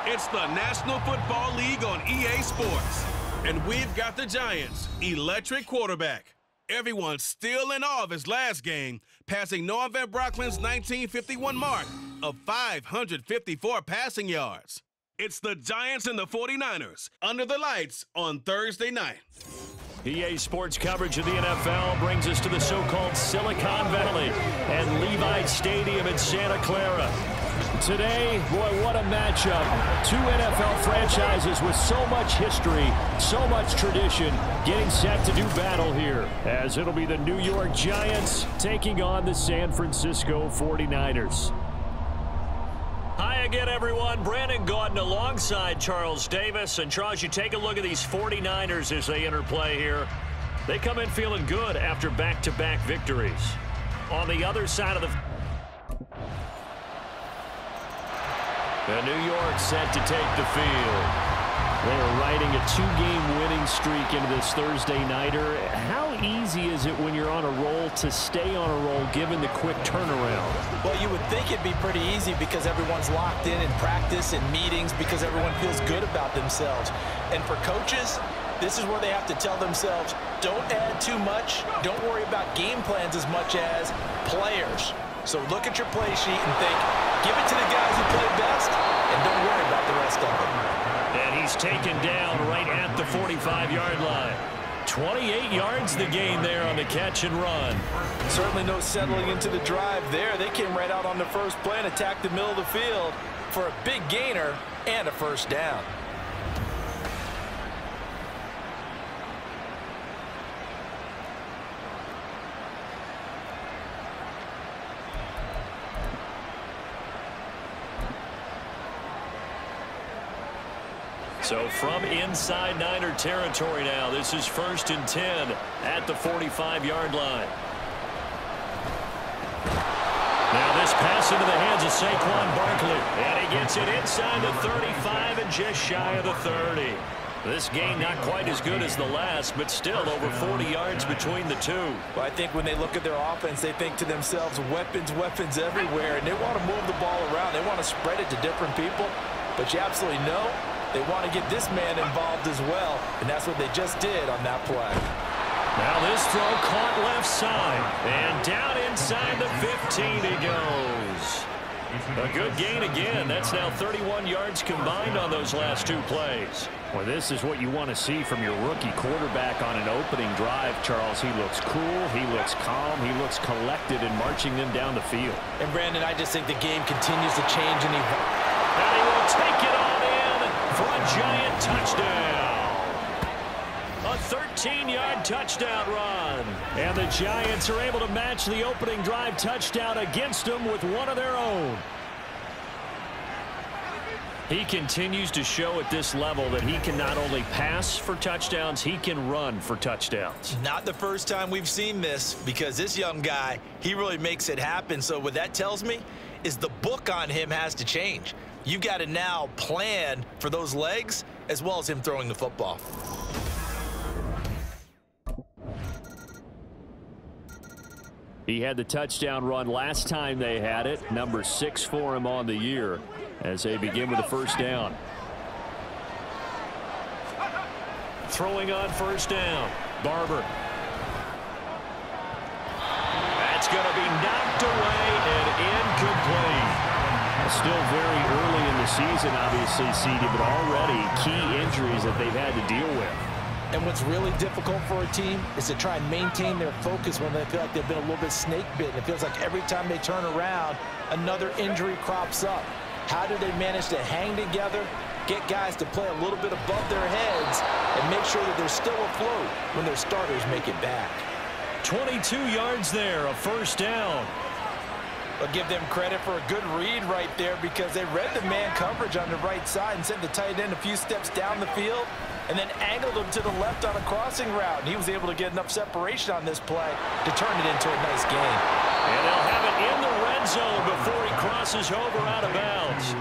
It's the National Football League on EA Sports. And we've got the Giants' electric quarterback. Everyone's still in awe of his last game, passing Noah Van Brocklin's 1951 mark of 554 passing yards. It's the Giants and the 49ers under the lights on Thursday night. EA Sports coverage of the NFL brings us to the so-called Silicon Valley and Levi Stadium in Santa Clara. Today, boy, what a matchup. Two NFL franchises with so much history, so much tradition, getting set to do battle here, as it'll be the New York Giants taking on the San Francisco 49ers. Hi again, everyone. Brandon Gaudin alongside Charles Davis. And Charles, you take a look at these 49ers as they enter play here. They come in feeling good after back-to-back victories. On the other side of the New York set to take the field. They are riding a two-game winning streak into this Thursday nighter. How easy is it when you're on a roll to stay on a roll given the quick turnaround? Well, you would think it'd be pretty easy because everyone's locked in practice and meetings because everyone feels good about themselves. And for coaches, this is where they have to tell themselves, don't add too much, don't worry about game plans as much as players. So look at your play sheet and think, give it to the guys who play best, and don't worry about the rest of them. And he's taken down right at the 45-yard line. 28 yards the gain there on the catch and run. Certainly no settling into the drive there. They came right out on the first play and attacked the middle of the field for a big gainer and a first down. So from inside Niner territory now, this is 1st and 10 at the 45-yard line. Now this pass into the hands of Saquon Barkley. And he gets it inside the 35 and just shy of the 30. This game not quite as good as the last, but still over 40 yards between the two. Well, I think when they look at their offense, they think to themselves, weapons, weapons everywhere. And they want to move the ball around. They want to spread it to different people. But you absolutely know they want to get this man involved as well, and that's what they just did on that play. Now this throw caught left side, and down inside the 15 he goes. A good gain again. That's now 31 yards combined on those last two plays. Well, this is what you want to see from your rookie quarterback on an opening drive, Charles. He looks cool, he looks calm, he looks collected in marching them down the field. And, Brandon, I just think the game continues to change and evolve. And he will take it on in for a Giant touchdown. A 13-yard touchdown run. And the Giants are able to match the opening drive touchdown against them with one of their own. He continues to show at this level that he can not only pass for touchdowns, he can run for touchdowns. Not the first time we've seen this, because this young guy, he really makes it happen. So what that tells me is the book on him has to change. You've got to now plan for those legs as well as him throwing the football. He had the touchdown run last time they had it, number 6 for him on the year, as they begin with a first down. Throwing on first down, Barber. That's going to be knocked away and incomplete. Still very early in the season, obviously, CD, but already key injuries that they've had to deal with. And what's really difficult for a team is to try and maintain their focus when they feel like they've been a little bit snake-bitten. It feels like every time they turn around, another injury crops up. How do they manage to hang together, get guys to play a little bit above their heads, and make sure that they're still afloat when their starters make it back? 22 yards there, a first down. I'll give them credit for a good read right there because they read the man coverage on the right side and sent the tight end a few steps down the field and then angled him to the left on a crossing route. And he was able to get enough separation on this play to turn it into a nice game. And they'll have it in the red zone before he crosses over out of bounds.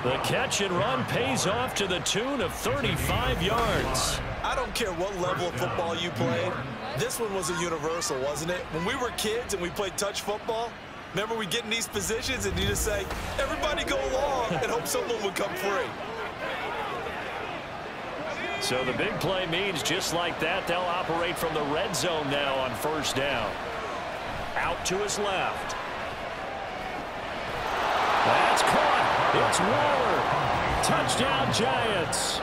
The catch and run pays off to the tune of 35 yards. I don't care what level of football you played. This one was a universal, wasn't it? When we were kids and we played touch football, remember we get in these positions and you just say, everybody go along and hope someone would come free. So the big play means just like that, they'll operate from the red zone now on first down. Out to his left. That's caught. It's Waller. Touchdown, Giants.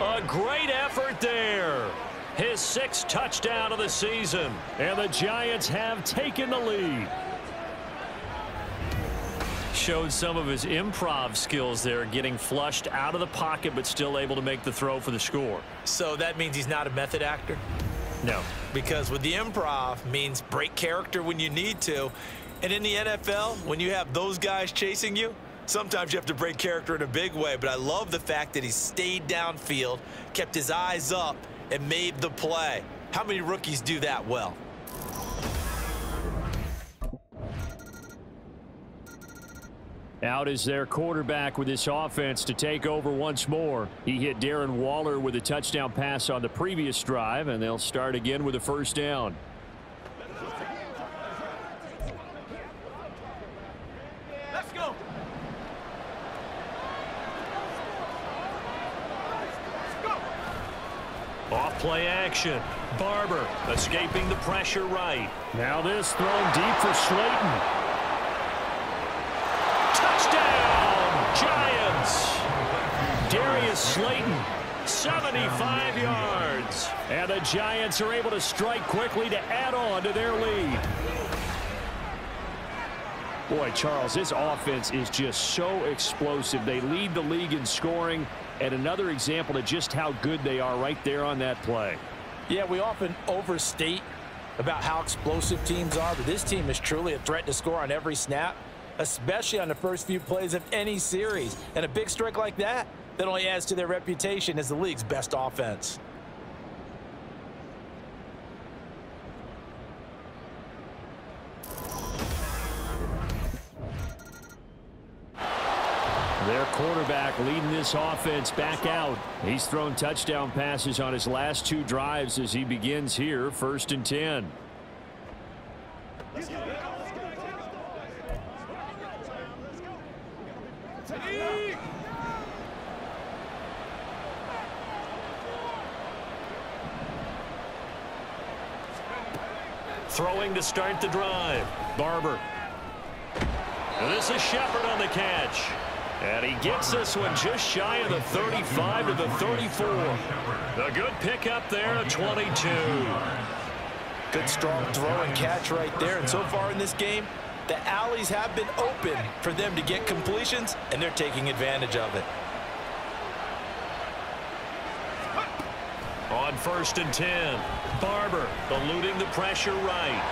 A great effort there. His 6th touchdown of the season. And the Giants have taken the lead. Showed some of his improv skills there, getting flushed out of the pocket but still able to make the throw for the score. So that means he's not a method actor? No. Because with the improv means break character when you need to. And in the NFL, when you have those guys chasing you, sometimes you have to break character in a big way. But I love the fact that he stayed downfield, kept his eyes up, and made the play. How many rookies do that well? Out is their quarterback with this offense to take over once more. He hit Darren Waller with a touchdown pass on the previous drive, and they'll start again with a first down. Let's go. Off play action. Barber escaping the pressure right. Now this thrown deep for Slayton. Touchdown, Giants. Darius Slayton, 75 yards. And the Giants are able to strike quickly to add on to their lead. Boy, Charles, this offense is just so explosive. They lead the league in scoring, and another example of just how good they are right there on that play. Yeah, we often overstate about how explosive teams are, but this team is truly a threat to score on every snap, especially on the first few plays of any series. And a big strike like that only adds to their reputation as the league's best offense. Their quarterback leading this offense back out. He's thrown touchdown passes on his last 2 drives as he begins here, 1st and 10. Throwing to start the drive. Barber. And this is Shepard on the catch. And he gets this one just shy of the 35 to the 34. A good pickup there at 22. Good strong throw and catch right there. And so far in this game, the alleys have been open for them to get completions, and they're taking advantage of it. On 1st and 10, Barber eluding the pressure right.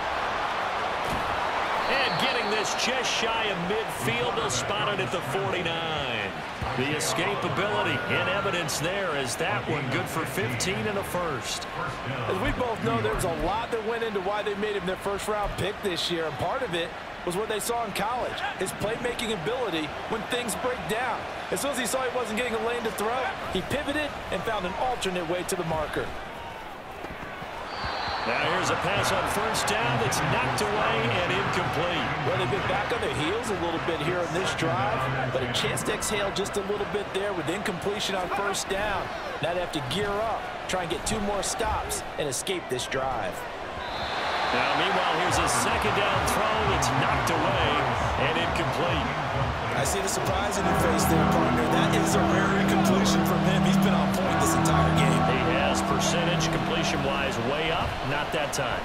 And getting this just shy of midfield, they'll spot it at the 49. The escapability in evidence there as that one good for 15 and a first. As we both know, there's a lot that went into why they made him their first-round pick this year, and part of it was what they saw in college, his playmaking ability when things break down. As soon as he saw he wasn't getting a lane to throw, he pivoted and found an alternate way to the marker. Now here's a pass on first down that's knocked away and incomplete. Well, they've been back on their heels a little bit here in this drive, but a chance to exhale just a little bit there with incompletion on first down. Now they have to gear up, try and get 2 more stops, and escape this drive. Now, meanwhile, here's a second down throw that's knocked away and incomplete. I see the surprise in your face there, partner. That is a rare incompletion from him. He's been on point this entire game. He has percentage completion-wise way up. Not that time.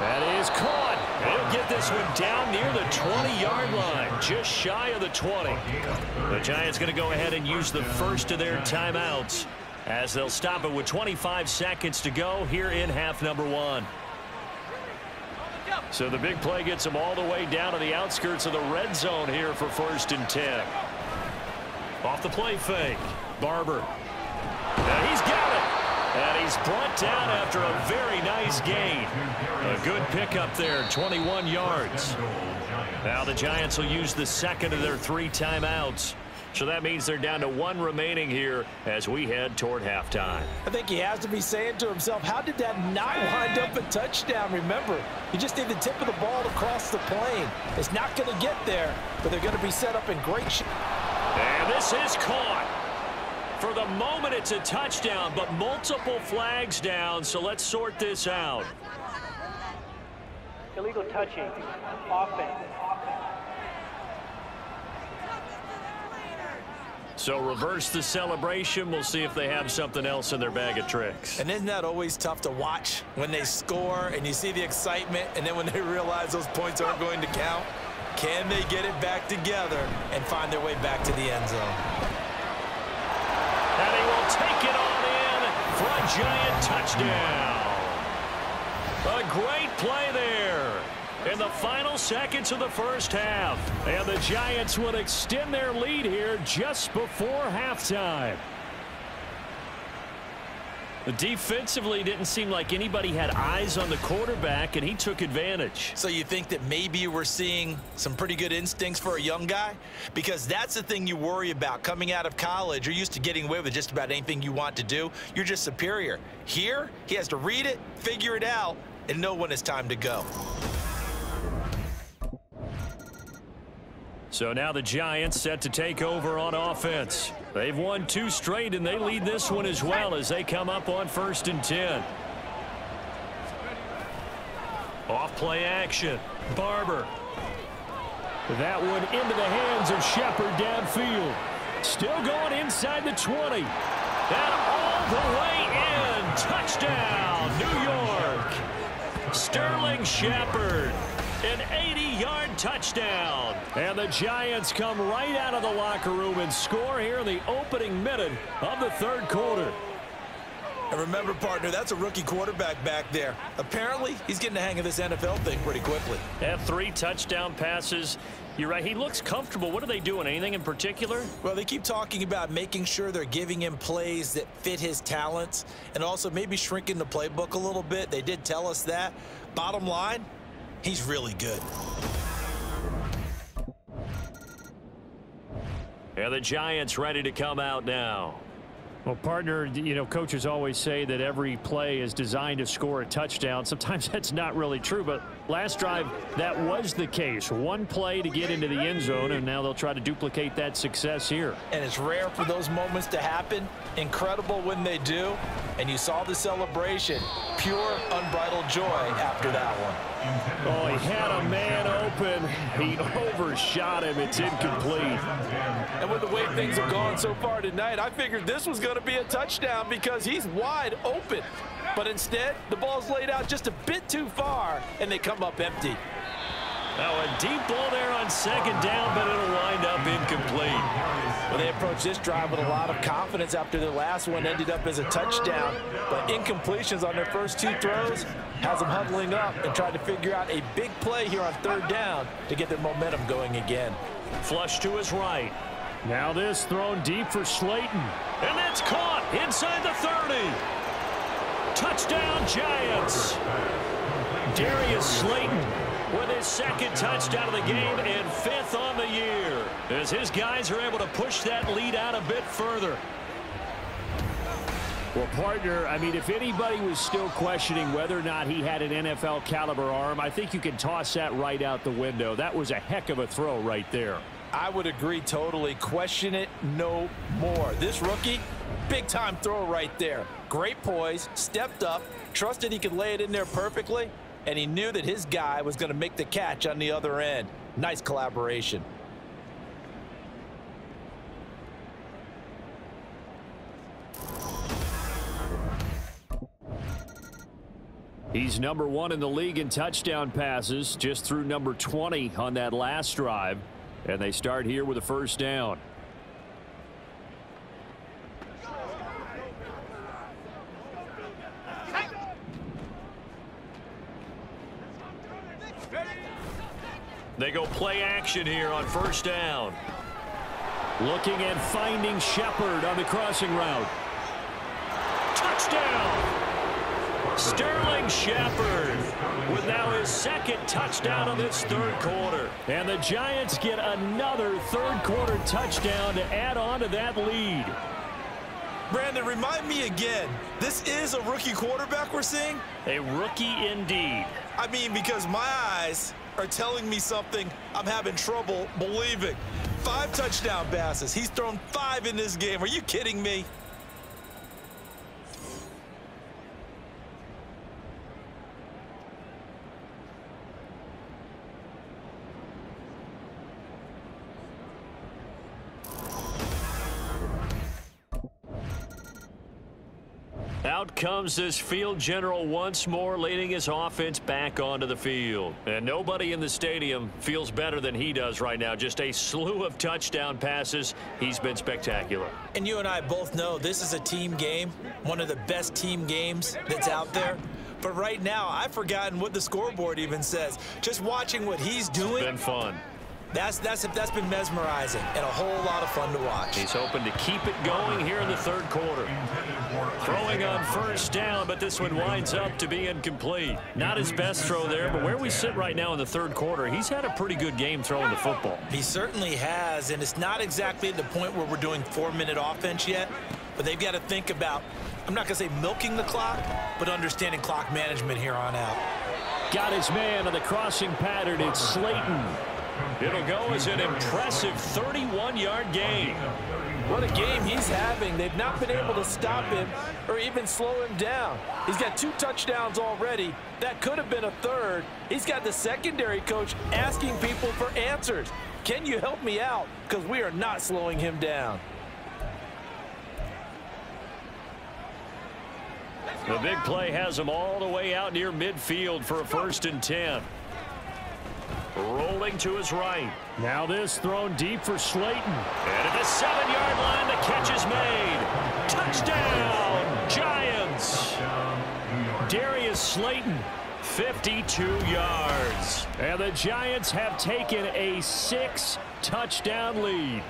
That is caught. He'll get this one down near the 20-yard line, just shy of the 20. The Giants going to go ahead and use the first of their timeouts as they'll stop it with 25 seconds to go here in half number 1. So the big play gets them all the way down to the outskirts of the red zone here for 1st and 10. Off the play fake. Barber. And he's got it. And he's brought down after a very nice gain. A good pickup there, 21 yards. Now the Giants will use the second of their 3 timeouts. So that means they're down to 1 remaining here as we head toward halftime. I think he has to be saying to himself, how did that not wind up a touchdown? Remember, you just need the tip of the ball to cross the plane. It's not going to get there, but they're going to be set up in great shape. And this is caught. For the moment, it's a touchdown, but multiple flags down, so let's sort this out. Illegal touching, offense. So reverse the celebration. We'll see if they have something else in their bag of tricks. And isn't that always tough to watch when they score and you see the excitement, and then when they realize those points aren't going to count? Can they get it back together and find their way back to the end zone? And he will take it on in for a giant touchdown. A great play there in the final seconds of the first half. And the Giants will extend their lead here just before halftime. Defensively, didn't seem like anybody had eyes on the quarterback, and he took advantage. So you think that maybe we're seeing some pretty good instincts for a young guy? Because that's the thing you worry about coming out of college. You're used to getting away with just about anything you want to do. You're just superior. Here, he has to read it, figure it out, and know when it's time to go. So now the Giants set to take over on offense. They've won 2 straight, and they lead this one as well as they come up on 1st and 10. Off play action. Barber. That one into the hands of Shepard downfield. Still going inside the 20. And all the way in. Touchdown, New York. Sterling Shepard. An 80-yard touchdown. And the Giants come right out of the locker room and score here in the opening minute of the 3rd quarter. And remember, partner, that's a rookie quarterback back there. Apparently, he's getting the hang of this NFL thing pretty quickly. Have 3 touchdown passes. You're right. He looks comfortable. What are they doing? Anything in particular? Well, they keep talking about making sure they're giving him plays that fit his talents and also maybe shrinking the playbook a little bit. They did tell us that. Bottom line, he's really good. And the Giants ready to come out now. Well, partner, you know, coaches always say that every play is designed to score a touchdown. Sometimes that's not really true, but last drive, that was the case. 1 play to get into the end zone, and now they'll try to duplicate that success here. And it's rare for those moments to happen. Incredible when they do. And you saw the celebration. Pure, unbridled joy after that one. Oh, he had a man open. He overshot him. It's incomplete. And with the way things have gone so far tonight, I figured this was going to be a touchdown because he's wide open. But instead, the ball's laid out just a bit too far, and they come up empty. Now a deep ball there on 2nd down, but it'll wind up incomplete. Well, they approached this drive with a lot of confidence after their last one ended up as a touchdown. But incompletions on their first 2 throws has them huddling up and trying to figure out a big play here on 3rd down to get their momentum going again. Flush to his right. Now this thrown deep for Slayton. And that's caught inside the 30. Touchdown, Giants. Darius Slayton with his 2nd touchdown of the game and 5th on the year, as his guys are able to push that lead out a bit further. Well, partner, I mean, if anybody was still questioning whether or not he had an NFL caliber arm, I think you can toss that right out the window. That was a heck of a throw right there. I would agree totally. Question it no more. This rookie, big-time throw right there. Great poise, stepped up, trusted he could lay it in there perfectly, and he knew that his guy was going to make the catch on the other end. Nice collaboration. He's number 1 in the league in touchdown passes, just threw number 20 on that last drive. And they start here with a 1st down. They go play action here on 1st down. Looking and finding Shepard on the crossing route. Touchdown! Sterling Shepard with now his 2nd touchdown of this 3rd quarter. And the Giants get another 3rd quarter touchdown to add on to that lead. Brandon, remind me again, this is a rookie quarterback we're seeing? A rookie indeed. I mean, because my eyes are telling me something I'm having trouble believing. 5 touchdown passes. He's thrown 5 in this game. Are you kidding me? Out comes this field general once more, leading his offense back onto the field. And nobody in the stadium feels better than he does right now. Just a slew of touchdown passes. He's been spectacular. And you and I both know this is a team game, one of the best team games that's out there. But right now, I've forgotten what the scoreboard even says. Just watching what he's doing. It's been fun. That's been mesmerizing and a whole lot of fun to watch. He's hoping to keep it going here in the third quarter. Throwing on first down, but this one winds up to be incomplete. Not his best throw there, but where we sit right now in the third quarter, he's had a pretty good game throwing the football. He certainly has, and it's not exactly at the point where we're doing 4-minute offense yet, but they've got to think about, I'm not going to say milking the clock, but understanding clock management here on out. Got his man on the crossing pattern. It's Slayton. It'll go as an impressive 31-yard gain. What a game he's having. They've not been able to stop him or even slow him down. He's got 2 touchdowns already. That could have been a third. He's got the secondary coach asking people for answers. Can you help me out? Because we are not slowing him down. The big play has him all the way out near midfield for a 1st and 10. Rolling to his right. Now this thrown deep for Slayton. And at the 7-yard line, the catch is made. Touchdown, Giants. Darius Slayton, 52 yards. And the Giants have taken a 6-touchdown lead.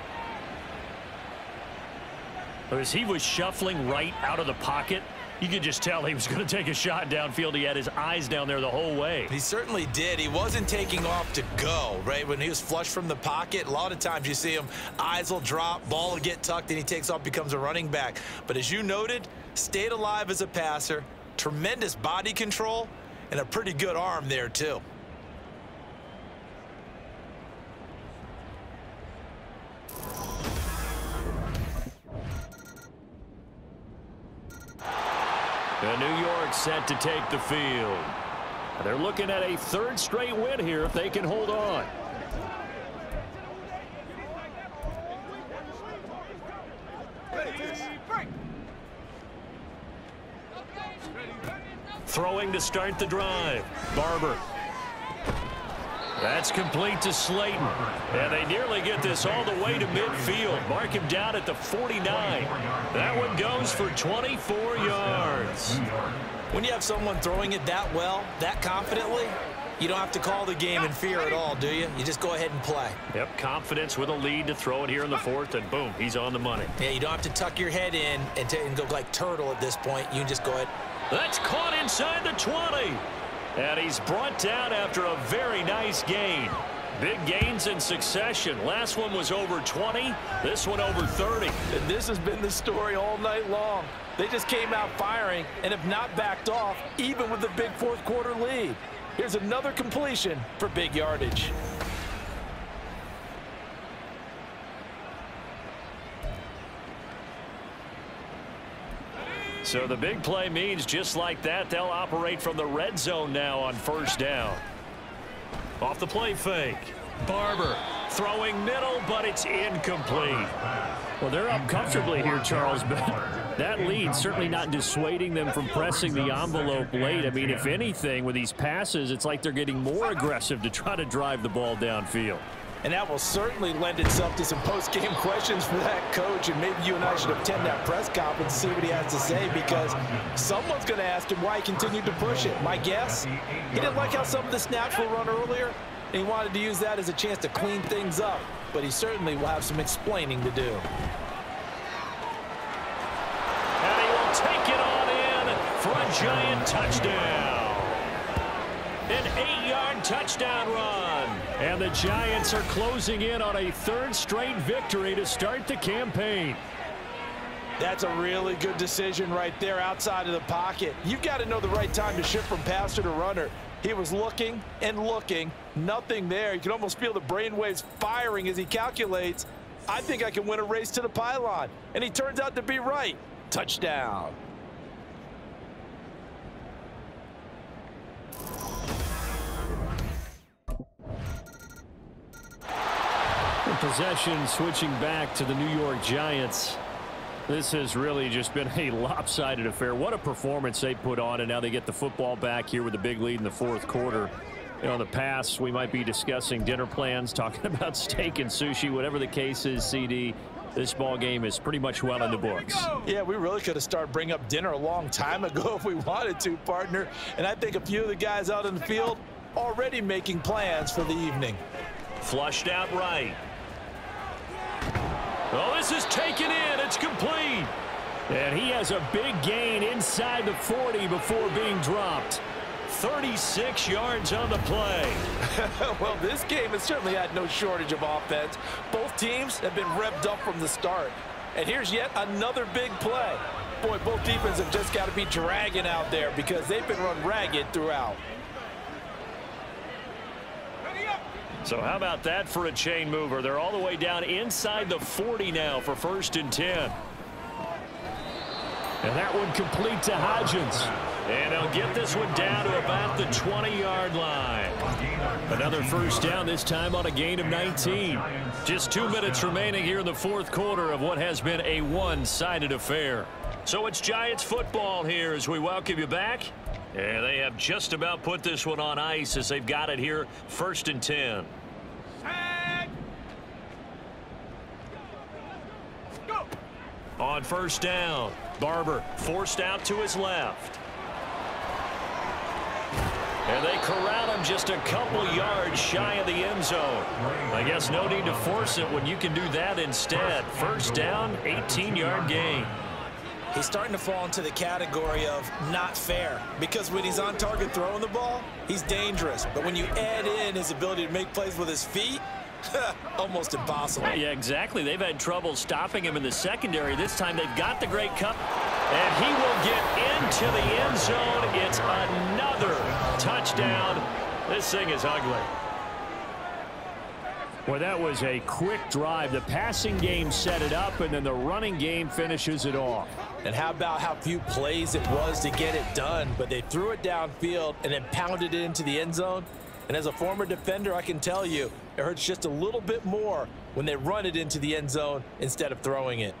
As he was shuffling right out of the pocket, you could just tell he was going to take a shot downfield. He had his eyes down there the whole way. He certainly did. He wasn't taking off to go, right? When he was flush from the pocket, a lot of times you see him, eyes will drop, ball will get tucked, and he takes off, becomes a running back. But as you noted, stayed alive as a passer, tremendous body control, and a pretty good arm there, too. And New York set to take the field. They're looking at a 3rd straight win here if they can hold on. Throwing to start the drive. Barber. That's complete to Slayton. And they nearly get this all the way to midfield. Mark him down at the 49. That one goes for 24 yards. When you have someone throwing it that well, that confidently, you don't have to call the game in fear at all, do you? You just go ahead and play. Yep, confidence with a lead to throw it here in the 4th, and boom, he's on the money. Yeah, you don't have to tuck your head in and go like turtle at this point. You can just go ahead. That's caught inside the 20. And he's brought down after a very nice gain. Big gains in succession. Last one was over 20. This one over 30. And this has been the story all night long. They just came out firing and have not backed off, even with the big 4th quarter lead. Here's another completion for big yardage. So the big play means just like that, they'll operate from the red zone now on 1st down. Off the play fake. Barber throwing middle, but it's incomplete. Well, they're up comfortably here, Charles, but that lead certainly not dissuading them from pressing the envelope late. I mean, if anything, with these passes, it's like they're getting more aggressive to try to drive the ball downfield. And that will certainly lend itself to some post-game questions for that coach. And maybe you and I should attend that press conference and see what he has to say, because someone's going to ask him why he continued to push it. My guess, he didn't like how some of the snaps were run earlier, and he wanted to use that as a chance to clean things up. But he certainly will have some explaining to do. And he will take it on in for a Giant touchdown. An 8-yard touchdown run. And the Giants are closing in on a 3rd straight victory to start the campaign. That's a really good decision right there outside of the pocket. You've got to know the right time to shift from passer to runner. He was looking and looking, nothing there. You can almost feel the brainwaves firing as he calculates, I think I can win a race to the pylon. And he turns out to be right. Touchdown. The possession switching back to the New York Giants. This has really just been a lopsided affair. What a performance they put on, and now they get the football back here with a big lead in the fourth quarter. You know, in the past, we might be discussing dinner plans, talking about steak and sushi, whatever the case is, CD. This ball game is pretty much well in the books. Yeah, we really could have started bringing up dinner a long time ago if we wanted to, partner. And I think a few of the guys out in the field already making plans for the evening. Flushed out right. Oh, this is taken in. It's complete. And he has a big gain inside the 40 before being dropped. 36 yards on the play. Well, this game has certainly had no shortage of offense. Both teams have been revved up from the start. And here's yet another big play. Boy, both defenses have just got to be dragging out there because they've been run ragged throughout. So how about that for a chain mover? They're all the way down inside the 40 now for 1st and 10. And that one complete to Hodgins. And they'll get this one down to about the 20-yard line. Another first down, this time on a gain of 19. Just 2 minutes remaining here in the fourth quarter of what has been a one-sided affair. So it's Giants football here as we welcome you back. And they have just about put this one on ice as they've got it here, 1st and 10. On first down, Barber forced out to his left. And they corral him just a couple yards shy of the end zone. I guess no need to force it when you can do that instead. First down, 18-yard gain. He's starting to fall into the category of not fair because when he's on target throwing the ball, he's dangerous. But when you add in his ability to make plays with his feet, almost impossible. Yeah, exactly. They've had trouble stopping him in the secondary. This time they've got the great cup. And he will get into the end zone. It's another touchdown. This thing is ugly. Well, that was a quick drive. The passing game set it up, and then the running game finishes it off. And how about how few plays it was to get it done, but they threw it downfield and then pounded it into the end zone. And as a former defender, I can tell you, it hurts just a little bit more when they run it into the end zone instead of throwing it.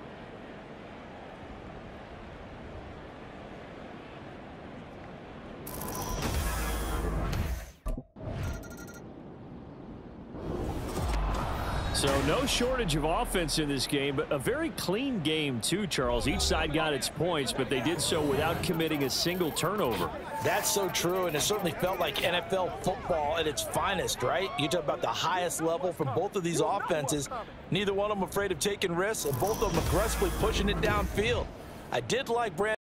So no shortage of offense in this game, but a very clean game too, Charles. Each side got its points, but they did so without committing a single turnover. That's so true, and it certainly felt like NFL football at its finest, right? You talk about the highest level from both of these offenses. Neither one of them afraid of taking risks, and both of them aggressively pushing it downfield. I did like Brandon.